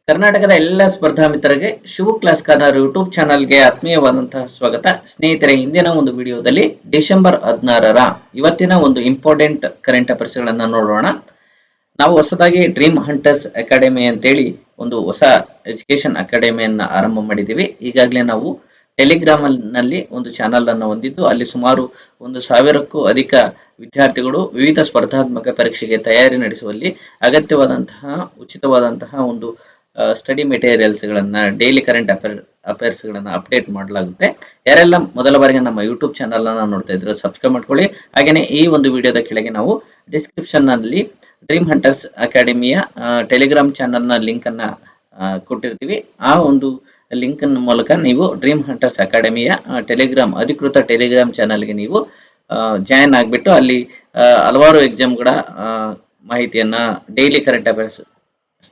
ಕರ್ನಾಟಕದ ಎಲ್ಲ ಸ್ಪರ್ಧಾ ಮಿತ್ರರಿಗೆ ಶಿವ ಕ್ಲಾಸ್ ಕಾರ್ನರ್ ಯೂಟ್ಯೂಬ್ ಚಾನಲ್ಗೆ ಆತ್ಮೀಯವಾದಂತಹ ಸ್ವಾಗತ. ಸ್ನೇಹಿತರೆ, ಹಿಂದಿನ ಒಂದು ವಿಡಿಯೋದಲ್ಲಿ ಡಿಸೆಂಬರ್ 16ರ ಇವತ್ತಿನ ಒಂದು ಇಂಪಾರ್ಟೆಂಟ್ ಕರೆಂಟ್ ಅಫೇರ್ಸ್ ಗಳನ್ನ ನೋಡೋಣ. ನಾವು ಹೊಸದಾಗಿ ಡ್ರೀಮ್ ಹಂಟರ್ಸ್ ಅಕಾಡೆಮಿ ಅಂತೇಳಿ ಒಂದು ಹೊಸ ಎಜುಕೇಶನ್ ಅಕಾಡೆಮಿಯನ್ನ ಆರಂಭ ಮಾಡಿದ್ದೀವಿ. ಈಗಾಗಲೇ ನಾವು ಟೆಲಿಗ್ರಾಮ್ ನಲ್ಲಿ ಒಂದು ಚಾನಲ್ ಅನ್ನು ಹೊಂದಿದ್ದು, ಅಲ್ಲಿ ಸುಮಾರು 1,000ಕ್ಕೂ ಅಧಿಕ ವಿದ್ಯಾರ್ಥಿಗಳು ವಿವಿಧ ಸ್ಪರ್ಧಾತ್ಮಕ ಪರೀಕ್ಷೆಗೆ ತಯಾರಿ ನಡೆಸುವಲ್ಲಿ ಅಗತ್ಯವಾದಂತಹ ಉಚಿತವಾದಂತಹ ಒಂದು ಸ್ಟಡಿ ಮೆಟೀರಿಯಲ್ಸ್ ಗಳನ್ನ, ಡೈಲಿ ಕರೆಂಟ್ ಅಫೇರ್ಸ್ ಗಳನ್ನ ಅಪ್ಡೇಟ್ ಮಾಡಲಾಗುತ್ತೆ. ಯಾರೆಲ್ಲ ಮೊದಲ ಬಾರಿಗೆ ನಮ್ಮ ಯೂಟ್ಯೂಬ್ ಚಾನಲ್ ಅನ್ನ ನೋಡ್ತಾ ಇದ್ರು ಸಬ್ಸ್ಕ್ರೈಬ್ ಮಾಡ್ಕೊಳ್ಳಿ. ಹಾಗೇನೆ ಈ ಒಂದು ವಿಡಿಯೋದ ಕೆಳಗೆ ನಾವು ಡಿಸ್ಕ್ರಿಪ್ಷನ್ ನಲ್ಲಿ ಡ್ರೀಮ್ ಹಂಟರ್ಸ್ ಅಕಾಡೆಮಿಯ ಟೆಲಿಗ್ರಾಮ್ ಚಾನಲ್ ನ ಲಿಂಕ್ ಅನ್ನ ಕೊಟ್ಟಿರ್ತೀವಿ. ಆ ಒಂದು ಲಿಂಕ್ ಮೂಲಕ ನೀವು ಡ್ರೀಮ್ ಹಂಟರ್ಸ್ ಅಕಾಡೆಮಿಯ ಅಧಿಕೃತ ಟೆಲಿಗ್ರಾಮ್ ಚಾನಲ್ಗೆ ನೀವು ಜಾಯಿನ್ ಆಗಿಬಿಟ್ಟು ಅಲ್ಲಿ ಹಲವಾರು ಎಕ್ಸಾಮ್ಗಳ ಮಾಹಿತಿಯನ್ನ, ಡೈಲಿ ಕರೆಂಟ್ ಅಫೇರ್ಸ್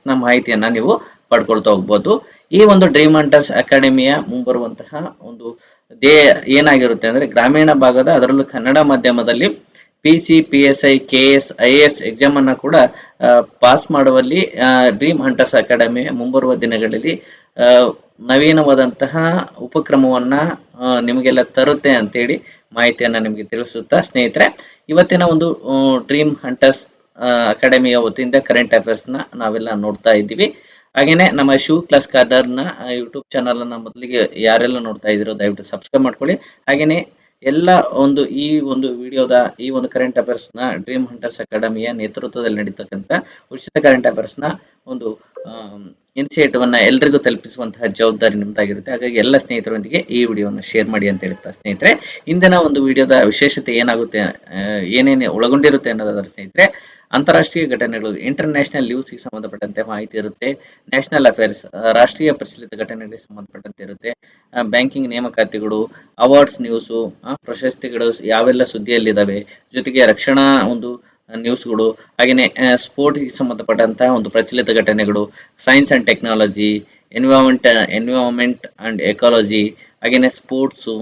ನ ಮಾಹಿತಿಯನ್ನ ನೀವು ಪಡ್ಕೊಳ್ತಾ ಹೋಗ್ಬೋದು. ಈ ಒಂದು ಡ್ರೀಮ್ ಹಂಟರ್ಸ್ ಅಕಾಡೆಮಿಯ ಮುಂಬರುವಂತಹ ಒಂದು ಧ್ಯೇಯ ಏನಾಗಿರುತ್ತೆ ಅಂದ್ರೆ, ಗ್ರಾಮೀಣ ಭಾಗದ, ಅದರಲ್ಲೂ ಕನ್ನಡ ಮಾಧ್ಯಮದಲ್ಲಿ PC, PSI, KS, IAS exam ಅನ್ನ ಕೂಡ ಪಾಸ್ ಮಾಡುವಲ್ಲಿ ಡ್ರೀಮ್ ಹಂಟರ್ಸ್ ಅಕಾಡೆಮಿ ಮುಂಬರುವ ದಿನಗಳಲ್ಲಿ ನವೀನವಾದಂತಹ ಉಪಕ್ರಮವನ್ನ ನಿಮಗೆಲ್ಲ ತರುತ್ತೆ ಅಂತೇಳಿ ಮಾಹಿತಿಯನ್ನ ನಿಮಗೆ ತಿಳಿಸುತ್ತಾ, ಸ್ನೇಹಿತರೆ, ಇವತ್ತಿನ ಒಂದು ಡ್ರೀಮ್ ಹಂಟರ್ಸ್ ಅಕಾಡೆಮಿಯ ವತಿಯಿಂದ ಕರೆಂಟ್ ಅಫೇರ್ಸ್ ನ ನಾವೆಲ್ಲ ನೋಡ್ತಾ ಇದ್ದೀವಿ. ಹಾಗೇನೆ ನಮ್ಮ ಶಿವ ಕ್ಲಾಸ್ ಕಾರ್ನರ್ ನ ಯೂಟ್ಯೂಬ್ ಚಾನಲ್ ಅನ್ನ ಮೊದಲಿಗೆ ಯಾರೆಲ್ಲ ನೋಡ್ತಾ ಇದ್ದೀರೋ ದಯವಿಟ್ಟು ಸಬ್ಸ್ಕ್ರೈಬ್ ಮಾಡ್ಕೊಳ್ಳಿ. ಹಾಗೇನೆ ಎಲ್ಲ ಈ ಒಂದು ವಿಡಿಯೋದ ಈ ಒಂದು ಕರೆಂಟ್ ಅಫೇರ್ಸ್ ನ ಡ್ರೀಮ್ ಹಂಟರ್ಸ್ ಅಕಾಡೆಮಿಯ ನೇತೃತ್ವದಲ್ಲಿ ನಡೀತಕ್ಕಂಥ ಉಚಿತ ಕರೆಂಟ್ ಅಫೇರ್ಸ್ ನ ಒಂದು ಇನಿಷಿಯೇಟಿವ್ ಅನ್ನ ಎಲ್ರಿಗೂ ತಲುಪಿಸುವಂತಹ ಜವಾಬ್ದಾರಿ ನಿಮ್ದಾಗಿರುತ್ತೆ. ಹಾಗಾಗಿ ಎಲ್ಲ ಸ್ನೇಹಿತರೊಂದಿಗೆ ಈ ವಿಡಿಯೋವನ್ನು ಶೇರ್ ಮಾಡಿ ಅಂತ ಹೇಳ್ತಾ, ಸ್ನೇಹಿತರೆ, ಇಂದಿನ ಒಂದು ವಿಡಿಯೋದ ವಿಶೇಷತೆ ಏನಾಗುತ್ತೆ, ಏನೇನು ಒಳಗೊಂಡಿರುತ್ತೆ ಅನ್ನೋದಾದ್ರೆ, ಸ್ನೇಹಿತರೆ, ಅಂತಾರಾಷ್ಟ್ರೀಯ ಘಟನೆಗಳು, ಇಂಟರ್ನ್ಯಾಷನಲ್ ನ್ಯೂಸ್ಗೆ ಸಂಬಂಧಪಟ್ಟಂತೆ ಮಾಹಿತಿ ಇರುತ್ತೆ. ನ್ಯಾಷನಲ್ ಅಫೇರ್ಸ್, ರಾಷ್ಟ್ರೀಯ ಪ್ರಚಲಿತ ಘಟನೆಗಳಿಗೆ ಸಂಬಂಧಪಟ್ಟಂತೆ ಇರುತ್ತೆ. ಬ್ಯಾಂಕಿಂಗ್ ನೇಮಕಾತಿಗಳು, ಅವಾರ್ಡ್ಸ್ ನ್ಯೂಸು, ಪ್ರಶಸ್ತಿಗಳು ಯಾವೆಲ್ಲ ಸುದ್ದಿಯಲ್ಲಿದ್ದಾವೆ, ಜೊತೆಗೆ ರಕ್ಷಣಾ ಒಂದು ನ್ಯೂಸ್ಗಳು, ಹಾಗೆಯೇ ಸ್ಪೋರ್ಟ್ಸ್ಗೆ ಸಂಬಂಧಪಟ್ಟಂತಹ ಒಂದು ಪ್ರಚಲಿತ ಘಟನೆಗಳು, science and technology, environment and ecology, ಹಾಗೆಯೇ ಸ್ಪೋರ್ಟ್ಸು,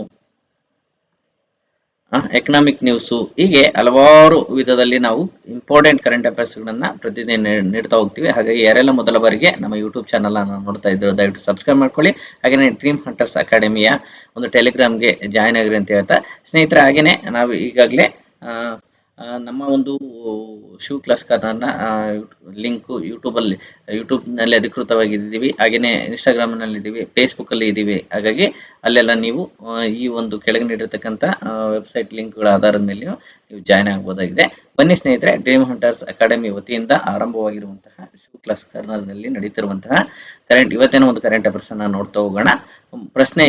ಎಕನಾಮಿಕ್ ನ್ಯೂಸು, ಹೀಗೆ ಹಲವಾರು ವಿಧದಲ್ಲಿ ನಾವು ಇಂಪಾರ್ಟೆಂಟ್ ಕರೆಂಟ್ ಅಫೇರ್ಸ್ ಗಳನ್ನ ಪ್ರತಿದಿನ ನೀಡ್ತಾ ಹೋಗ್ತೀವಿ. ಹಾಗಾಗಿ ಯಾರೆಲ್ಲ ಮೊದಲ ಬಾರಿಗೆ ನಮ್ಮ ಯೂಟ್ಯೂಬ್ ಚಾನಲ್ ಅನ್ನು ನೋಡ್ತಾ ಇದ್ರು ದಯವಿಟ್ಟು ಸಬ್ಸ್ಕ್ರೈಬ್ ಮಾಡ್ಕೊಳ್ಳಿ. ಹಾಗೆಯೇ ಡ್ರೀಮ್ ಹಂಟರ್ಸ್ ಅಕಾಡೆಮಿಯ ಒಂದು ಟೆಲಿಗ್ರಾಮ್ಗೆ ಜಾಯ್ನ್ ಆಗಿರಿ ಅಂತ ಹೇಳ್ತಾ, ಸ್ನೇಹಿತರೆ, ಹಾಗೆಯೇ ನಾವು ಈಗಾಗಲೇ ನಮ್ಮ ಒಂದು ಶಿವ ಕ್ಲಾಸ್ ಕಾರ್ನರ್ನ ಲಿಂಕ್ ಯೂಟ್ಯೂಬ್ ನಲ್ಲಿ ಅಧಿಕೃತವಾಗಿದ್ದೀವಿ. ಹಾಗೆಯೇ ಇನ್ಸ್ಟಾಗ್ರಾಮ್ ನಲ್ಲಿ ಇದ್ದೀವಿ, ಫೇಸ್ಬುಕ್ ಅಲ್ಲಿ ಇದ್ದೀವಿ. ಹಾಗಾಗಿ ಅಲ್ಲೆಲ್ಲ ನೀವು ಈ ಒಂದು ಕೆಳಗೆ ನೀಡಿರ್ತಕ್ಕಂಥ ವೆಬ್ಸೈಟ್ ಲಿಂಕ್ಗಳ ಆಧಾರದ ಮೇಲೆ ನೀವು ಜಾಯ್ನ್ ಆಗಬಹುದಾಗಿದೆ. ಬನ್ನಿ ಸ್ನೇಹಿತರೆ, ಡ್ರೀಮ್ ಹಂಟರ್ಸ್ ಅಕಾಡೆಮಿ ವತಿಯಿಂದ ಆರಂಭವಾಗಿರುವಂತಹ ಶಿವ ಕ್ಲಾಸ್ ಕಾರ್ನರ್ ನಲ್ಲಿ ನಡೀತಿರುವಂತಹ ಇವತ್ತಿನ ಒಂದು ಕರೆಂಟ್ ಅಫೇರ್ಸ್ ಅನ್ನ ನೋಡ್ತಾ ಹೋಗೋಣ. ಪ್ರಶ್ನೆ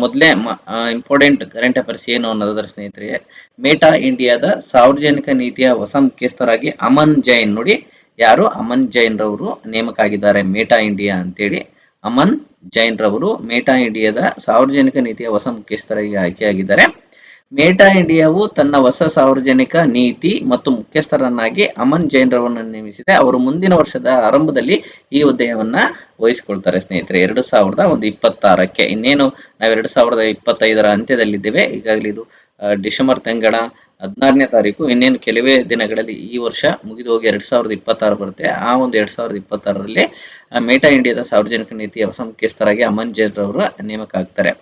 ಮೊದಲೇ ಇಂಪಾರ್ಟೆಂಟ್ ಕರೆಂಟ್ ಅಫೇರ್ಸ್ ಏನು ಅನ್ನೋದಾದ್ರೆ, ಸ್ನೇಹಿತರೆ, ಮೇಟಾ ಇಂಡಿಯಾದ ಸಾರ್ವಜನಿಕ ನೀತಿಯ ಹೊಸ ಮುಖ್ಯಸ್ಥರಾಗಿ ಅಮನ್ ಜೈನ್, ನೋಡಿ ಯಾರು, ಅಮನ್ ಜೈನ್ ರವರು ನೇಮಕ ಆಗಿದ್ದಾರೆ ಮೇಟಾ ಇಂಡಿಯಾ ಅಂತೇಳಿ. ಅಮನ್ ಜೈನ್ ರವರು ಮೇಟಾ ಇಂಡಿಯಾದ ಸಾರ್ವಜನಿಕ ನೀತಿಯ ಹೊಸ ಮುಖ್ಯಸ್ಥರಾಗಿ ಆಯ್ಕೆಯಾಗಿದ್ದಾರೆ. ಮೇಟಾ ಇಂಡಿಯಾವು ತನ್ನ ಹೊಸ ಸಾರ್ವಜನಿಕ ನೀತಿ ಮತ್ತು ಮುಖ್ಯಸ್ಥರನ್ನಾಗಿ ಅಮನ್ ಜೈನ್ ರವರನ್ನು ನೇಮಿಸಿದೆ. ಅವರು ಮುಂದಿನ ವರ್ಷದ ಆರಂಭದಲ್ಲಿ ಈ ಹುದ್ದೆಯನ್ನ ವಹಿಸಿಕೊಳ್ತಾರೆ. ಸ್ನೇಹಿತರೆ, 2026ಕ್ಕೆ, ಇನ್ನೇನು ನಾವು 2025ರ ಅಂತ್ಯದಲ್ಲಿದ್ದೇವೆ. ಈಗಾಗಲೇ ಇದು ಡಿಸೆಂಬರ್ ತಿಂಗಳ 16ನೇ ತಾರೀಕು, ಇನ್ನೇನು ಕೆಲವೇ ದಿನಗಳಲ್ಲಿ ಈ ವರ್ಷ ಮುಗಿದು ಹೋಗಿ 2026 ಬರುತ್ತೆ. ಆ ಒಂದು 2026ರಲ್ಲಿ ಮೇಟಾ ಇಂಡಿಯಾದ ಸಾರ್ವಜನಿಕ ನೀತಿಯ ಹೊಸ ಮುಖ್ಯಸ್ಥರಾಗಿ ಅಮನ್ ಜೈನ್ ರವರು ನೇಮಕ ಆಗ್ತಾರೆ.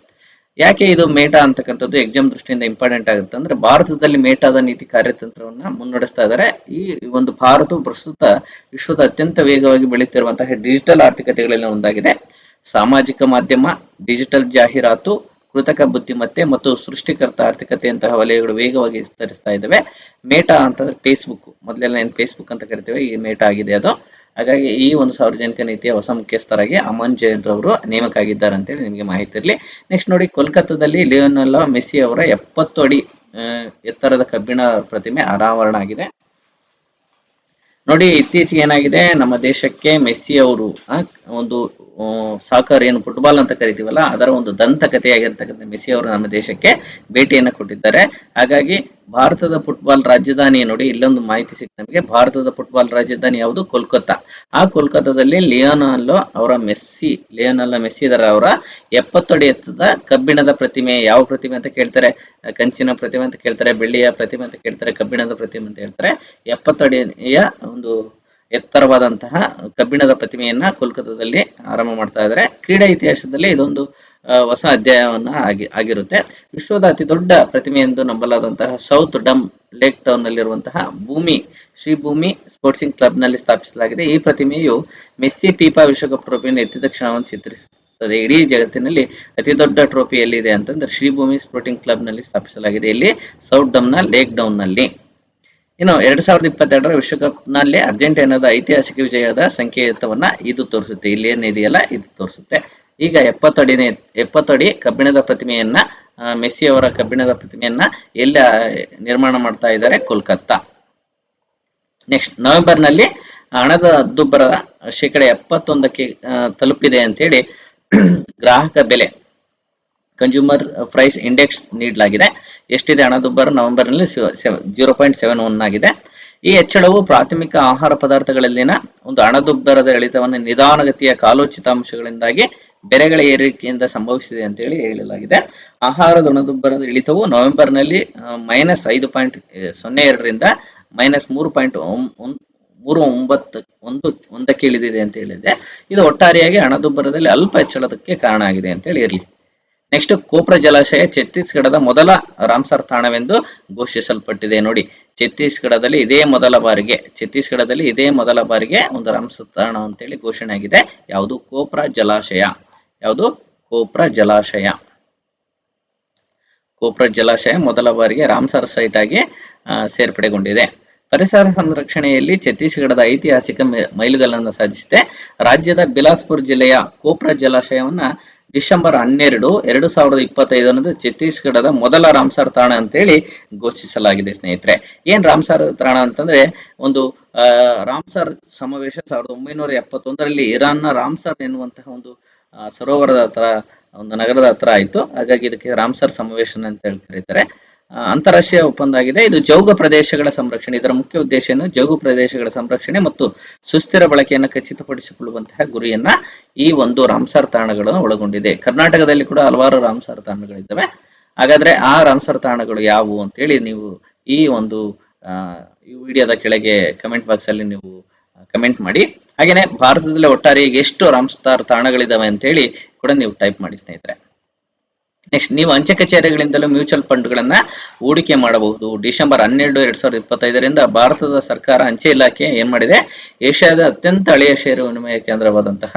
ಯಾಕೆ ಇದು ಮೇಟಾ ಅಂತಕ್ಕಂಥದ್ದು ಎಕ್ಸಾಮ್ ದೃಷ್ಟಿಯಿಂದ ಇಂಪಾರ್ಟೆಂಟ್ ಆಗುತ್ತೆ ಅಂದ್ರೆ, ಭಾರತದಲ್ಲಿ ಮೇಟಾದ ನೀತಿ ಕಾರ್ಯತಂತ್ರವನ್ನ ಮುನ್ನಡೆಸ್ತಾ ಇದ್ದಾರೆ. ಈ ಒಂದು ಭಾರತವು ಪ್ರಸ್ತುತ ವಿಶ್ವದ ಅತ್ಯಂತ ವೇಗವಾಗಿ ಬೆಳೆಯುತ್ತಿರುವಂತಹ ಡಿಜಿಟಲ್ ಆರ್ಥಿಕತೆಗಳಲ್ಲಿ ಒಂದಾಗಿದೆ. ಸಾಮಾಜಿಕ ಮಾಧ್ಯಮ, ಡಿಜಿಟಲ್ ಜಾಹೀರಾತು, ಕೃತಕ ಬುದ್ಧಿಮತ್ತೆ ಮತ್ತು ಸೃಷ್ಟಿಕರ್ತ ಆರ್ಥಿಕತೆಯಂತಹ ವಲಯಗಳು ವೇಗವಾಗಿ ವಿಸ್ತರಿಸ್ತಾ ಇದ್ದಾವೆ. ಮೇಟಾ ಅಂತಂದ್ರೆ ಫೇಸ್ಬುಕ್, ಮೊದಲೆಲ್ಲ ಏನು ಫೇಸ್ಬುಕ್ ಅಂತ ಕರಿತೇವೆ, ಈ ಮೇಟಾ ಆಗಿದೆ ಅದು. ಹಾಗಾಗಿ ಈ ಒಂದು ಸಾರ್ವಜನಿಕ ನೀತಿಯ ಹೊಸ ಮುಖ್ಯಸ್ಥರಾಗಿ ಅಮನ್ ಜೈನ್ ರವರು ನೇಮಕ ಆಗಿದ್ದಾರೆ ಅಂತೇಳಿ ನಿಮಗೆ ಮಾಹಿತಿ ಇರಲಿ. ನೆಕ್ಸ್ಟ್ ನೋಡಿ, ಕೋಲ್ಕತ್ತಾದಲ್ಲಿ ಲಿಯೋನೆಲ್ ಮೆಸ್ಸಿ ಅವರ 70 ಅಡಿ ಎತ್ತರದ ಕಬ್ಬಿಣ ಪ್ರತಿಮೆ ಅನಾವರಣ ಆಗಿದೆ. ನೋಡಿ, ಇತ್ತೀಚೆಗೆ ಏನಾಗಿದೆ, ನಮ್ಮ ದೇಶಕ್ಕೆ ಮೆಸ್ಸಿ ಅವರು ಒಂದು ಸಾಕರ್, ಏನು ಫುಟ್ಬಾಲ್ ಅಂತ ಕರಿತೀವಲ್ಲ, ಅದರ ಒಂದು ದಂತಕಥೆಯಾಗಿರ್ತಕ್ಕಂಥ ಮೆಸ್ಸಿ ಅವರು ನಮ್ಮ ದೇಶಕ್ಕೆ ಭೇಟಿಯನ್ನ ಕೊಟ್ಟಿದ್ದಾರೆ. ಹಾಗಾಗಿ ಭಾರತದ ಫುಟ್ಬಾಲ್ ರಾಜಧಾನಿ, ನೋಡಿ ಇಲ್ಲೊಂದು ಮಾಹಿತಿ ಸಿಕ್ತು ನಮಗೆ, ಭಾರತದ ಫುಟ್ಬಾಲ್ ರಾಜಧಾನಿ ಯಾವುದು, ಕೋಲ್ಕತ್ತಾ. ಆ ಕೋಲ್ಕತ್ತಾದಲ್ಲಿ ಲಿಯೋನೆಲ್ ಮೆಸ್ಸಿ ಅವರ 70 ಅಡಿ ಎತ್ತರದ ಕಬ್ಬಿಣದ ಪ್ರತಿಮೆ, ಯಾವ ಪ್ರತಿಮೆ ಅಂತ ಕೇಳ್ತಾರೆ, ಕಂಚಿನ ಪ್ರತಿಮೆ ಅಂತ ಕೇಳ್ತಾರೆ, ಬೆಳ್ಳಿಯ ಪ್ರತಿಮೆ ಅಂತ ಕೇಳ್ತಾರೆ, ಕಬ್ಬಿಣದ ಪ್ರತಿಮೆ ಅಂತ ಹೇಳ್ತಾರೆ. 70 ಅಡಿಯ ಒಂದು ಎತ್ತರವಾದಂತಹ ಕಬ್ಬಿಣದ ಪ್ರತಿಮೆಯನ್ನ ಕೋಲ್ಕತ್ತಾದಲ್ಲಿ ಆರಂಭ ಮಾಡ್ತಾ ಇದ್ದಾರೆ. ಕ್ರೀಡಾ ಇತಿಹಾಸದಲ್ಲಿ ಇದೊಂದು ಹೊಸ ಅಧ್ಯಾಯವನ್ನ ಆಗಿರುತ್ತೆ. ವಿಶ್ವದ ಅತಿ ದೊಡ್ಡ ಪ್ರತಿಮೆ ಎಂದು ನಂಬಲಾದಂತಹ ಸೌತ್ ಡಮ್ ಲೇಕ್ ಟೌನ್ ನಲ್ಲಿರುವಂತಹ ಶ್ರೀ ಭೂಮಿ ಸ್ಪೋರ್ಟ್ಸಿಂಗ್ ಕ್ಲಬ್ ನಲ್ಲಿ ಸ್ಥಾಪಿಸಲಾಗಿದೆ. ಈ ಪ್ರತಿಮೆಯು ಮೆಸ್ಸಿ ಫಿಫಾ ವಿಶ್ವಕಪ್ ಟ್ರೋಫಿಯನ್ನು ಎತ್ತಿದ ಕ್ಷಣವನ್ನು ಚಿತ್ರಿಸುತ್ತದೆ. ಇಡೀ ಜಗತ್ತಿನಲ್ಲಿ ಅತಿ ದೊಡ್ಡ ಟ್ರೋಫಿ ಎಲ್ಲಿದೆ ಅಂತಂದ್ರೆ ಶ್ರೀಭೂಮಿ ಸ್ಪೋರ್ಟಿಂಗ್ ಕ್ಲಬ್ ನಲ್ಲಿ ಸ್ಥಾಪಿಸಲಾಗಿದೆ. ಇಲ್ಲಿ ಸೌತ್ ಡಮ್ ನ ಲೇಕ್ ಡೌನ್ ನಲ್ಲಿ. ಇನ್ನು 2022ರ ವಿಶ್ವಕಪ್ ನಲ್ಲಿ ಅರ್ಜೆಂಟೀನಾದ ಐತಿಹಾಸಿಕ ವಿಜಯದ ಸಂಕೇತವನ್ನ ಇದು ತೋರಿಸುತ್ತೆ. ಇಲ್ಲಿ ಏನಿದೆಯಲ್ಲ ಇದು ತೋರಿಸುತ್ತೆ. ಈಗ 70 ಅಡಿ ಕಬ್ಬಿಣದ ಪ್ರತಿಮೆಯನ್ನ ಮೆಸ್ಸಿ ಅವರ ಕಬ್ಬಿಣದ ಪ್ರತಿಮೆಯನ್ನ ಎಲ್ಲ ನಿರ್ಮಾಣ ಮಾಡ್ತಾ ಇದ್ದಾರೆ ಕೋಲ್ಕತ್ತಾ. ನೆಕ್ಸ್ಟ್ ನವೆಂಬರ್ ನಲ್ಲಿ ಹಣದ ಹಣದುಬ್ಬರದ 71% ತಲುಪಿದೆ ಅಂತೇಳಿ ಗ್ರಾಹಕ ಬೆಲೆ ಕನ್ಸ್ಯೂಮರ್ ಪ್ರೈಸ್ ಇಂಡೆಕ್ಸ್ ನೀಡಲಾಗಿದೆ. ಎಷ್ಟಿದೆ ಹಣದುಬ್ಬರ ನವೆಂಬರ್ ನಲ್ಲಿ 0.71 ಆಗಿದೆ. ಈ ಹೆಚ್ಚಳವು ಪ್ರಾಥಮಿಕ ಆಹಾರ ಪದಾರ್ಥಗಳಲ್ಲಿನ ಒಂದು ಹಣದುಬ್ಬರದ ಇಳಿತವನ್ನು ನಿಧಾನಗತಿಯ ಕಾಲೋಚಿತ ಅಂಶಗಳಿಂದಾಗಿ ಬೆಲೆಗಳ ಏರಿಕೆಯಿಂದ ಸಂಭವಿಸಿದೆ ಅಂತ ಹೇಳಿ ಹೇಳಲಾಗಿದೆ. ಆಹಾರದ ಹಣದುಬ್ಬರದ ಇಳಿತವು ನವೆಂಬರ್ ನಲ್ಲಿ -5.02ರಿಂದ -3.39 ಇಳಿದಿದೆ ಅಂತ ಹೇಳಿದೆ. ಇದು ಒಟ್ಟಾರೆಯಾಗಿ ಹಣದುಬ್ಬರದಲ್ಲಿ ಅಲ್ಪ ಹೆಚ್ಚಳಕ್ಕೆ ಕಾರಣ ಆಗಿದೆ ಅಂತ ಹೇಳಿ ಇರಲಿ. ನೆಕ್ಸ್ಟ್ ಕೋಪ್ರಾ ಜಲಾಶಯ ಛತ್ತೀಸ್ಗಢದ ಮೊದಲ ರಾಮ್ಸರ್ ತಾಣವೆಂದು ಘೋಷಿಸಲ್ಪಟ್ಟಿದೆ. ನೋಡಿ, ಛತ್ತೀಸ್ಗಢದಲ್ಲಿ ಇದೇ ಮೊದಲ ಬಾರಿಗೆ ಒಂದು ರಾಮ್ಸರ್ ತಾಣ ಅಂತೇಳಿ ಘೋಷಣೆ ಆಗಿದೆ. ಯಾವುದು? ಕೋಪ್ರಾ ಜಲಾಶಯ. ಯಾವುದು? ಕೋಪ್ರಾ ಜಲಾಶಯ ಮೊದಲ ಬಾರಿಗೆ ರಾಮ್ಸರ್ ಸೈಟ್ ಆಗಿ ಸೇರ್ಪಡೆಗೊಂಡಿದೆ. ಪರಿಸರ ಸಂರಕ್ಷಣೆಯಲ್ಲಿ ಛತ್ತೀಸ್ಗಢದ ಐತಿಹಾಸಿಕ ಮೈಲುಗಲ್ಲನ್ನು ಸಾಧಿಸಿದೆ. ರಾಜ್ಯದ ಬಿಲಾಸ್ಪುರ್ ಜಿಲ್ಲೆಯ ಕೋಪ್ರಾ ಜಲಾಶಯವನ್ನ ಡಿಸೆಂಬರ್ 12, 2025 ಛತ್ತೀಸ್ಗಢದ ಮೊದಲ ರಾಮ್ಸರ್ ತಾಣ ಅಂತೇಳಿ ಘೋಷಿಸಲಾಗಿದೆ. ಸ್ನೇಹಿತರೆ, ಏನ್ ರಾಮ್ಸರ್ ತಾಣ ಅಂತಂದ್ರೆ ಒಂದು ರಾಮ್ಸರ್ ಸಮಾವೇಶ 1971ರಲ್ಲಿ ಇರಾನ್ನ ರಾಮ್ಸರ್ ಎನ್ನುವಂತಹ ಒಂದು ಸರೋವರದ ಹತ್ರ, ಒಂದು ನಗರದ ಹತ್ರ ಆಯ್ತು. ಹಾಗಾಗಿ ಇದಕ್ಕೆ ರಾಮ್ಸರ್ ಸಮಾವೇಶನ ಅಂತ ಹೇಳಿ ಕರೀತಾರೆ. ಅಂತಾರಾಷ್ಟ್ರೀಯ ಒಪ್ಪಂದ ಆಗಿದೆ. ಇದು ಜೌಗ ಪ್ರದೇಶಗಳ ಸಂರಕ್ಷಣೆ. ಇದರ ಮುಖ್ಯ ಉದ್ದೇಶ ಏನು? ಜೌಗು ಪ್ರದೇಶಗಳ ಸಂರಕ್ಷಣೆ ಮತ್ತು ಸುಸ್ಥಿರ ಬಳಕೆಯನ್ನು ಖಚಿತಪಡಿಸಿಕೊಳ್ಳುವಂತಹ ಗುರಿಯನ್ನ ಈ ಒಂದು ರಾಮ್ಸರ್ ತಾಣಗಳನ್ನು ಒಳಗೊಂಡಿದೆ. ಕರ್ನಾಟಕದಲ್ಲಿ ಕೂಡ ಹಲವಾರು ರಾಮ್ಸರ್ ತಾಣಗಳಿದ್ದಾವೆ. ಹಾಗಾದ್ರೆ ಆ ರಾಮ್ಸರ್ ತಾಣಗಳು ಯಾವುವು ಅಂತೇಳಿ ನೀವು ಈ ಒಂದು ಈ ವಿಡಿಯೋದ ಕೆಳಗೆ ಕಮೆಂಟ್ ಬಾಕ್ಸ್ ಅಲ್ಲಿ ನೀವು ಕಮೆಂಟ್ ಮಾಡಿ. ಹಾಗೇನೆ ಭಾರತದಲ್ಲಿ ಒಟ್ಟಾರೆ ಎಷ್ಟು ರಾಮ್ಸರ್ ತಾಣಗಳಿದಾವೆ ಅಂತೇಳಿ ಕೂಡ ನೀವು ಟೈಪ್ ಮಾಡಿ ಸ್ನೇಹಿತರೆ. ನೆಕ್ಸ್ಟ್, ನೀವು ಅಂಚೆ ಕಚೇರಿಗಳಿಂದಲೂ ಮ್ಯೂಚುವಲ್ ಫಂಡ್ಗಳನ್ನ ಹೂಡಿಕೆ ಮಾಡಬಹುದು. ಡಿಸೆಂಬರ್ 12, 2025ರಿಂದ ಭಾರತದ ಸರ್ಕಾರ ಅಂಚೆ ಇಲಾಖೆ ಏನ್ ಮಾಡಿದೆ? ಏಷ್ಯಾದ ಅತ್ಯಂತ ಹಳೆಯ ಷೇರು ವಿನಿಮಯ ಕೇಂದ್ರವಾದಂತಹ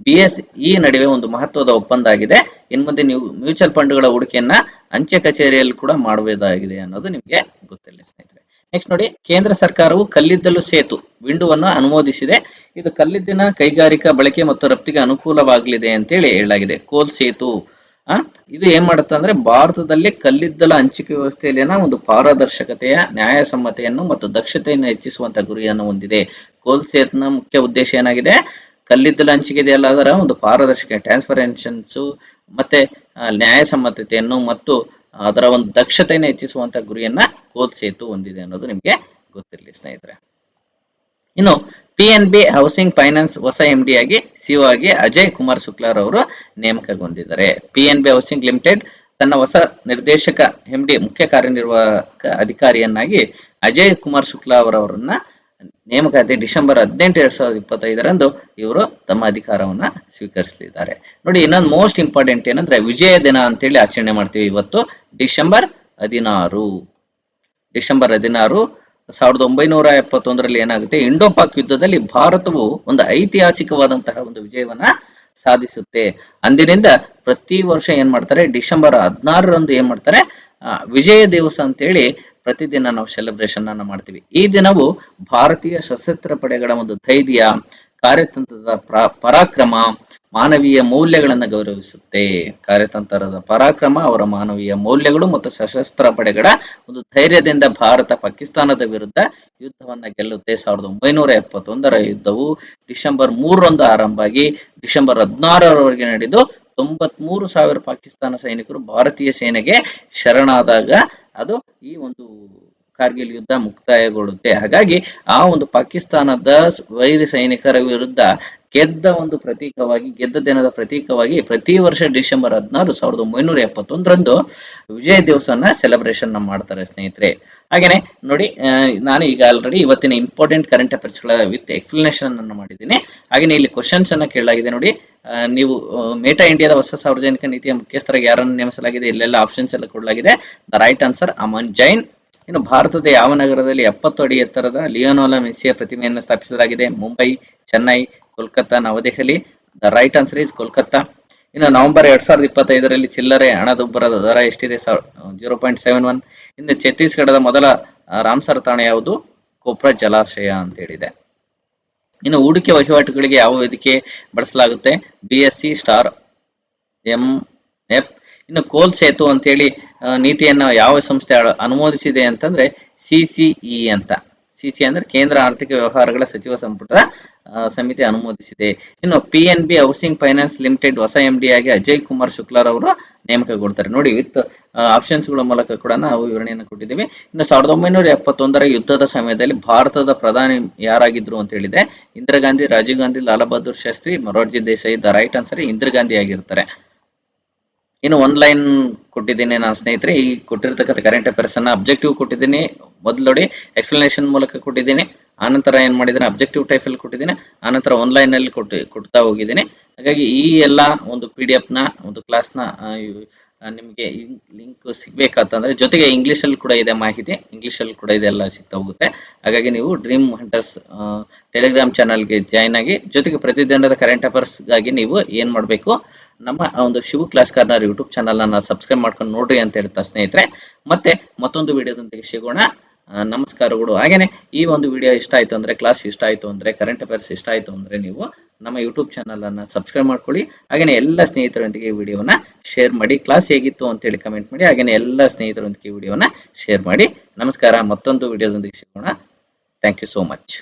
BSE ನಡುವೆ ಒಂದು ಮಹತ್ವದ ಒಪ್ಪಂದ ಆಗಿದೆ. ಇನ್ನು ಮುಂದೆ ನೀವು ಮ್ಯೂಚುವಲ್ ಫಂಡ್ಗಳ ಹೂಡಿಕೆಯನ್ನ ಅಂಚೆ ಕಚೇರಿಯಲ್ಲಿ ಕೂಡ ಮಾಡಬಹುದಾಗಿದೆ ಅನ್ನೋದು ನಿಮಗೆ ಗೊತ್ತಿಲ್ಲ ಸ್ನೇಹಿತರೆ. ನೆಕ್ಸ್ಟ್ ನೋಡಿ, ಕೇಂದ್ರ ಸರ್ಕಾರವು ಕಲ್ಲಿದ್ದಲು ಸೇತು ವಿಂಡೋವನ್ನು ಅನುಮೋದಿಸಿದೆ. ಇದು ಕಲ್ಲಿದ್ದಿನ ಕೈಗಾರಿಕಾ ಬಳಕೆ ಮತ್ತು ರಫ್ತಿಗೆ ಅನುಕೂಲವಾಗಲಿದೆ ಅಂತೇಳಿ ಹೇಳಲಾಗಿದೆ. ಕೋಲ್ ಸೇತು ಇದು ಏನ್ ಮಾಡುತ್ತೆ ಅಂದ್ರೆ ಭಾರತದಲ್ಲಿ ಕಲ್ಲಿದ್ದಲು ಹಂಚಿಕೆ ವ್ಯವಸ್ಥೆಯಲ್ಲಿನ ಒಂದು ಪಾರದರ್ಶಕತೆಯ, ನ್ಯಾಯಸಮ್ಮತೆಯನ್ನು ಮತ್ತು ದಕ್ಷತೆಯನ್ನು ಹೆಚ್ಚಿಸುವಂತ ಗುರಿಯನ್ನು ಹೊಂದಿದೆ. ಕೋಲ್ ಸೇತುನ ಮುಖ್ಯ ಉದ್ದೇಶ ಏನಾಗಿದೆ? ಕಲ್ಲಿದ್ದಲು ಹಂಚಿಕೆ ಇದೆಯಲ್ಲ, ಅದರ ಒಂದು ಪಾರದರ್ಶಕ ಟ್ರಾನ್ಸ್ಪರೆನ್ಷನ್ಸ್ ಮತ್ತೆ ನ್ಯಾಯಸಮ್ಮತೆಯನ್ನು ಮತ್ತು ಅದರ ಒಂದು ದಕ್ಷತೆಯನ್ನು ಹೆಚ್ಚಿಸುವಂತ ಗುರಿಯನ್ನ ಕೋಲ್ ಸೇತು ಹೊಂದಿದೆ ಅನ್ನೋದು ನಿಮ್ಗೆ ಗೊತ್ತಿರಲಿ ಸ್ನೇಹಿತರೆ. ಇನ್ನು PNB ಹೌಸಿಂಗ್ ಫೈನಾನ್ಸ್ ಹೊಸ MD ಆಗಿ CEO ಆಗಿ ಅಜಯ್ ಕುಮಾರ್ ಶುಕ್ಲಾರ್ ಅವರು ನೇಮಕಗೊಂಡಿದ್ದಾರೆ. PNB ಹೌಸಿಂಗ್ ಲಿಮಿಟೆಡ್ ತನ್ನ ಹೊಸ ನಿರ್ದೇಶಕ MD ಮುಖ್ಯ ಕಾರ್ಯನಿರ್ವಾಹಕ ಅಧಿಕಾರಿಯನ್ನಾಗಿ ಅಜಯ್ ಕುಮಾರ್ ಶುಕ್ಲಾ ಅವರವರನ್ನ ನೇಮಕಾತಿ ಡಿಸೆಂಬರ್ 18, 2025ರಂದು ಇವರು ತಮ್ಮ ಅಧಿಕಾರವನ್ನ ಸ್ವೀಕರಿಸಲಿದ್ದಾರೆ. ನೋಡಿ, ಇನ್ನೊಂದು ಮೋಸ್ಟ್ ಇಂಪಾರ್ಟೆಂಟ್ ಏನಂದ್ರೆ ವಿಜಯ ದಿನ ಅಂತೇಳಿ ಆಚರಣೆ ಮಾಡ್ತೀವಿ ಇವತ್ತು. ಡಿಸೆಂಬರ್ 16, 1971ರಲ್ಲಿ ಏನಾಗುತ್ತೆ? ಇಂಡೋ ಪಾಕ್ ಯುದ್ಧದಲ್ಲಿ ಭಾರತವು ಒಂದು ಐತಿಹಾಸಿಕವಾದಂತಹ ಒಂದು ವಿಜಯವನ್ನ ಸಾಧಿಸುತ್ತೆ. ಅಂದಿನಿಂದ ಪ್ರತಿ ವರ್ಷ ಏನ್ ಮಾಡ್ತಾರೆ? ಡಿಸೆಂಬರ್ 16ರಂದು ಏನ್ ಮಾಡ್ತಾರೆ? ವಿಜಯ ದಿವಸ ಅಂತೇಳಿ ಪ್ರತಿದಿನ ನಾವು ಸೆಲೆಬ್ರೇಷನ್ ಅನ್ನ ಮಾಡ್ತೀವಿ. ಈ ದಿನವು ಭಾರತೀಯ ಸಶಸ್ತ್ರ ಪಡೆಗಳ ಒಂದು ಧೈರ್ಯ, ಕಾರ್ಯತಂತ್ರದ ಪರಾಕ್ರಮ, ಮಾನವೀಯ ಮೌಲ್ಯಗಳನ್ನು ಗೌರವಿಸುತ್ತೆ. ಕಾರ್ಯತಂತ್ರದ ಪರಾಕ್ರಮ, ಅವರ ಮಾನವೀಯ ಮೌಲ್ಯಗಳು ಮತ್ತು ಸಶಸ್ತ್ರ ಪಡೆಗಳ ಒಂದು ಧೈರ್ಯದಿಂದ ಭಾರತ ಪಾಕಿಸ್ತಾನದ ವಿರುದ್ಧ ಯುದ್ಧವನ್ನ ಗೆಲ್ಲುತ್ತೆ. 1971ರ ಯುದ್ಧವು ಡಿಸೆಂಬರ್ 3ರಂದು ಆರಂಭ ಆಗಿ ಡಿಸೆಂಬರ್ 16ರವರೆಗೆ ನಡೆದು 93,000 ಪಾಕಿಸ್ತಾನ ಸೈನಿಕರು ಭಾರತೀಯ ಸೇನೆಗೆ ಶರಣಾದಾಗ ಅದು ಈ ಒಂದು ಕಾರ್ಗಿಲ್ ಯುದ್ಧ ಮುಕ್ತಾಯಗೊಳ್ಳುತ್ತೆ. ಹಾಗಾಗಿ ಆ ಒಂದು ಪಾಕಿಸ್ತಾನದ ವೈರಿ ಸೈನಿಕರ ವಿರುದ್ಧ ಗೆದ್ದ ಒಂದು ಪ್ರತೀಕವಾಗಿ, ಗೆದ್ದ ದಿನದ ಪ್ರತೀಕವಾಗಿ ಪ್ರತಿ ವರ್ಷ ಡಿಸೆಂಬರ್ 16, 1971ರಂದು ವಿಜಯ ದಿವಸನ ಸೆಲೆಬ್ರೇಷನ್ ಮಾಡ್ತಾರೆ ಸ್ನೇಹಿತರೆ. ಹಾಗೇನೆ ನೋಡಿ, ನಾನು ಈಗ ಆಲ್ರೆಡಿ ಇವತ್ತಿನ ಇಂಪಾರ್ಟೆಂಟ್ ಕರೆಂಟ್ ಅಫೇರ್ಸ್ ಗಳ ವಿತ್ ಎಕ್ಸ್ಪ್ಲನೇಷನ್ ಅನ್ನು ಮಾಡಿದ್ದೀನಿ. ಹಾಗೆ ಇಲ್ಲಿ ಕ್ವಶನ್ಸ್ ಅನ್ನ ಕೇಳಲಾಗಿದೆ ನೋಡಿ. ನೀವು ಮೇಟಾ ಇಂಡಿಯಾದ ಹೊಸ ಸಾರ್ವಜನಿಕ ನೀತಿಯ ಮುಖ್ಯಸ್ಥರಾಗಿ ಯಾರನ್ನು ನೇಮಿಸಲಾಗಿದೆ, ಇಲ್ಲೆಲ್ಲ ಆಪ್ಷನ್ಸ್ ಎಲ್ಲ ಕೊಡಲಾಗಿದೆ. The right answer Aman Jain. ಇನ್ನು ಭಾರತದ ಯಾವ ನಗರದಲ್ಲಿ 70 ಅಡಿ ಎತ್ತರದ ಲಿಯೋನೋಲಾ ಮೆಸ್ಸಿಯ ಪ್ರತಿಮೆಯನ್ನು ಸ್ಥಾಪಿಸಲಾಗಿದೆ? Mumbai, Chennai, Kolkata, New Delhi. The right answer is Kolkata. ಇನ್ನು ನವೆಂಬರ್ 2025ರಲ್ಲಿ ಚಿಲ್ಲರೆ ಹಣದುಬ್ಬರದ ದರ ಎಷ್ಟಿದೆ? 0.71. ಇನ್ನು ಛತ್ತೀಸ್ಗಢದ ಮೊದಲ ರಾಮ್ಸರ್ ತಾಣ ಯಾವುದು? ಕೋಪ್ರಾ ಜಲಾಶಯ ಅಂತ ಹೇಳಿದೆ. ಇನ್ನು ಹೂಡಿಕೆ ವಹಿವಾಟುಗಳಿಗೆ ಯಾವ ವೇದಿಕೆ ಬಳಸಲಾಗುತ್ತೆ? BSE star MF. ಇನ್ನು ಕೋಲ್ ಸೇತು ಅಂತೇಳಿ ನೀತಿಯನ್ನ ಯಾವ ಸಂಸ್ಥೆ ಅನುಮೋದಿಸಿದೆ ಅಂತಂದ್ರೆ CCE ಅಂತ. CCE ಅಂದ್ರೆ ಕೇಂದ್ರ ಆರ್ಥಿಕ ವ್ಯವಹಾರಗಳ ಸಚಿವ ಸಂಪುಟದ ಸಮಿತಿ ಅನುಮೋದಿಸಿದೆ. ಇನ್ನು PNB ಹೌಸಿಂಗ್ ಫೈನಾನ್ಸ್ ಲಿಮಿಟೆಡ್ ಹೊಸ MD ಆಗಿ ಅಜಯ್ ಕುಮಾರ್ ಶುಕ್ಲಾರ್ ಅವರು ನೇಮಕಗೊಳ್ತಾರೆ. ನೋಡಿ, ವಿತ್ ಆಪ್ಷನ್ಸ್ ಗಳ ಮೂಲಕ ಕೂಡ ನಾವು ವಿವರಣೆಯನ್ನು ಕೊಟ್ಟಿದ್ದೀವಿ. ಇನ್ನು 1971ರ ಯುದ್ಧದ ಸಮಯದಲ್ಲಿ ಭಾರತದ ಪ್ರಧಾನಿ ಯಾರಾಗಿದ್ರು ಅಂತ ಹೇಳಿದೆ? Indira Gandhi, Rajiv Gandhi, Lala Bahadur Shastri, Morarji Desai. The right answer Indira Gandhi ಆಗಿರ್ತಾರೆ. ಇನ್ನು ಒಂದು ಲೈನ್ ಕೊಟ್ಟಿದ್ದೀನಿ ನಾನು ಸ್ನೇಹಿತರೆ. ಈ ಕೊಟ್ಟಿರ್ತಕ್ಕಂಥ ಕರೆಂಟ್ ಅಫೇರ್ಸ್ ಅನ್ನ ಅಬ್ಜೆಕ್ಟಿವ್ ಕೊಟ್ಟಿದ್ದೀನಿ. ಮೊದಲು ನೋಡಿ, ಎಕ್ಸ್ಪ್ಲನೇಷನ್ ಮೂಲಕ ಕೊಟ್ಟಿದ್ದೀನಿ. ಆನಂತರ ಏನ್ ಮಾಡಿದ್ದೀನಿ, ಅಬ್ಜೆಕ್ಟಿವ್ ಟೈಪ್ ಅಲ್ಲಿ ಕೊಟ್ಟಿದ್ದೀನಿ. ಆನಂತರ ಆನ್ಲೈನ್ ಅಲ್ಲಿ ಕೊಡ್ತಾ ಹೋಗಿದ್ದೀನಿ. ಹಾಗಾಗಿ ಈ ಎಲ್ಲ ಒಂದು PDF ನ ಒಂದು ಕ್ಲಾಸ್ ನ ನಿಮಗೆ ಲಿಂಕ್ ಸಿಗ್ಬೇಕಂತಂದ್ರೆ, ಜೊತೆಗೆ ಇಂಗ್ಲಿಷ್ ಅಲ್ಲಿ ಕೂಡ ಇದೆ ಮಾಹಿತಿ, ಇಂಗ್ಲಿಷ್ ಅಲ್ಲಿ ಕೂಡ ಇದೆಲ್ಲ ಸಿಗ್ತಾ ಹೋಗುತ್ತೆ. ಹಾಗಾಗಿ ನೀವು ಡ್ರೀಮ್ ಹಂಟರ್ಸ್ ಟೆಲಿಗ್ರಾಮ್ ಚಾನಲ್ಗೆ ಜಾಯ್ನ್ ಆಗಿ, ಜೊತೆಗೆ ಪ್ರತಿದಿನದ ಕರೆಂಟ್ ಅಫೇರ್ಸ್ ಗಾಗಿ ನೀವು ಏನ್ ಮಾಡಬೇಕು, ನಮ್ಮ ಒಂದು Shivu class corner YouTube channel ಅನ್ನ ಸಬ್ಸ್ಕ್ರೈಬ್ ಮಾಡ್ಕೊಂಡು ನೋಡ್ರಿ ಅಂತ ಹೇಳ್ತಾ ಸ್ನೇಹಿತರೆ, ಮತ್ತೆ ಮತ್ತೊಂದು ವಿಡಿಯೋದೊಂದಿಗೆ ಸಿಗೋಣ. ನಮಸ್ಕಾರಗಳು. ಹಾಗೇನೆ ಈ ಒಂದು ವಿಡಿಯೋ ಇಷ್ಟ ಆಯ್ತು ಅಂದ್ರೆ, ಕ್ಲಾಸ್ ಇಷ್ಟ ಆಯ್ತು ಅಂದ್ರೆ, ಕರೆಂಟ್ ಅಫೇರ್ಸ್ ಇಷ್ಟ ಆಯ್ತು ಅಂದ್ರೆ ನೀವು ನಮ್ಮ ಯೂಟ್ಯೂಬ್ ಚಾನಲ್ ಅನ್ನ ಸಬ್ಸ್ಕ್ರೈಬ್ ಮಾಡ್ಕೊಳ್ಳಿ. ಹಾಗೇನೆ ಎಲ್ಲ ಸ್ನೇಹಿತರೊಂದಿಗೆ ಈ ವಿಡಿಯೋನ ಶೇರ್ ಮಾಡಿ. ಕ್ಲಾಸ್ ಹೇಗಿತ್ತು ಅಂತ ಹೇಳಿ ಕಮೆಂಟ್ ಮಾಡಿ. ಹಾಗೇನೆ ಎಲ್ಲ ಸ್ನೇಹಿತರೊಂದಿಗೆ ಈ ವಿಡಿಯೋನ ಶೇರ್ ಮಾಡಿ. ನಮಸ್ಕಾರ. ಮತ್ತೊಂದು ವಿಡಿಯೋದೊಂದಿಗೆ ಸಿಗೋಣ. Thank you so much.